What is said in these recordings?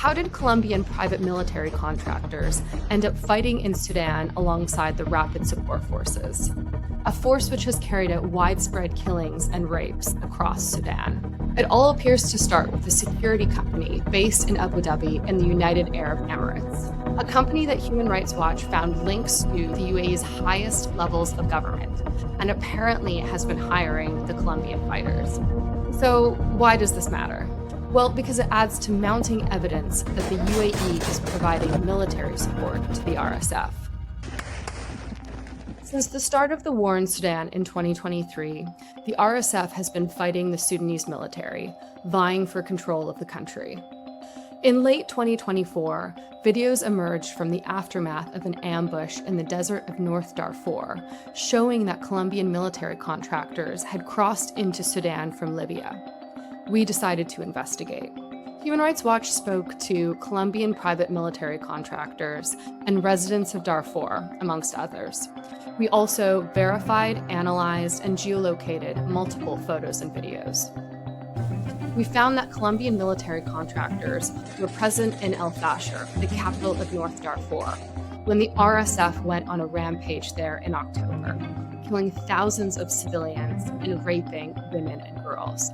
How did Colombian private military contractors end up fighting in Sudan alongside the Rapid Support Forces, a force which has carried out widespread killings and rapes across Sudan? It all appears to start with a security company based in Abu Dhabi in the United Arab Emirates, a company that Human Rights Watch found links to the UAE's highest levels of government, and apparently has been hiring the Colombian fighters. So why does this matter? Well, because it adds to mounting evidence that the UAE is providing military support to the RSF. Since the start of the war in Sudan in 2023, the RSF has been fighting the Sudanese military, vying for control of the country. In late 2024, videos emerged from the aftermath of an ambush in the desert of North Darfur, showing that Colombian military contractors had crossed into Sudan from Libya. We decided to investigate. Human Rights Watch spoke to Colombian private military contractors and residents of Darfur, amongst others. We also verified, analyzed, and geolocated multiple photos and videos. We found that Colombian military contractors were present in El Fasher, the capital of North Darfur, when the RSF went on a rampage there in October, killing thousands of civilians and raping women and girls.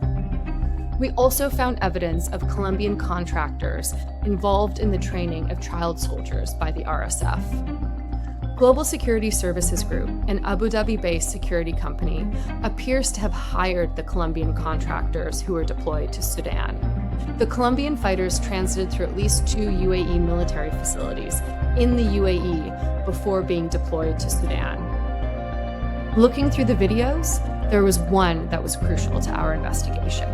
We also found evidence of Colombian contractors involved in the training of child soldiers by the RSF. Global Security Services Group, an Abu Dhabi-based security company, appears to have hired the Colombian contractors who were deployed to Sudan. The Colombian fighters transited through at least 2 UAE military facilities in the UAE before being deployed to Sudan. Looking through the videos, there was one that was crucial to our investigation.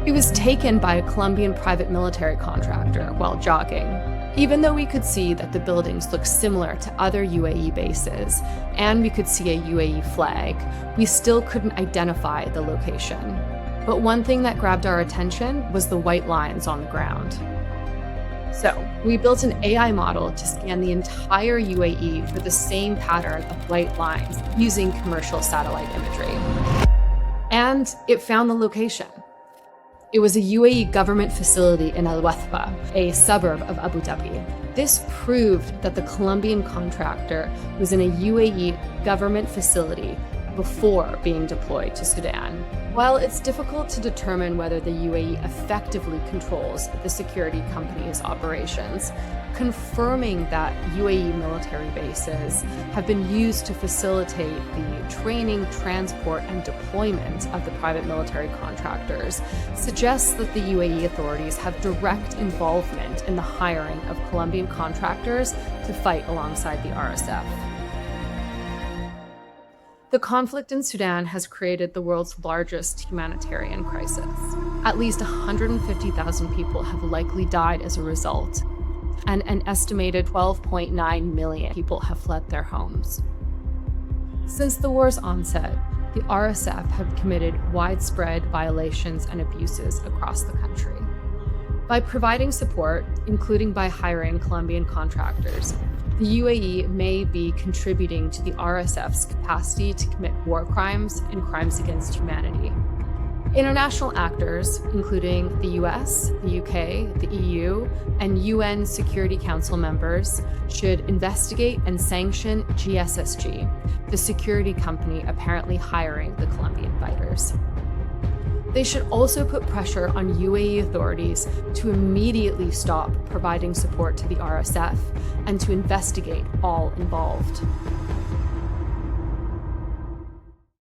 It was taken by a Colombian private military contractor while jogging. Even though we could see that the buildings looked similar to other UAE bases, and we could see a UAE flag, we still couldn't identify the location. But one thing that grabbed our attention was the white lines on the ground. So, we built an AI model to scan the entire UAE for the same pattern of white lines using commercial satellite imagery. And it found the location. It was a UAE government facility in Al Wathba, a suburb of Abu Dhabi. This proved that the Colombian contractor was in a UAE government facility before being deployed to Sudan. While it's difficult to determine whether the UAE effectively controls the security company's operations, confirming that UAE military bases have been used to facilitate the training, transport, and deployment of the private military contractors suggests that the UAE authorities have direct involvement in the hiring of Colombian contractors to fight alongside the RSF. The conflict in Sudan has created the world's largest humanitarian crisis. At least 150,000 people have likely died as a result, and an estimated 12.9 million people have fled their homes. Since the war's onset, the RSF have committed widespread violations and abuses across the country. By providing support, including by hiring Colombian contractors, the UAE may be contributing to the RSF's capacity to commit war crimes and crimes against humanity. International actors, including the US, the UK, the EU, and UN Security Council members, should investigate and sanction GSSG, the security company apparently hiring the Colombian fighters. They should also put pressure on UAE authorities to immediately stop providing support to the RSF and to investigate all involved.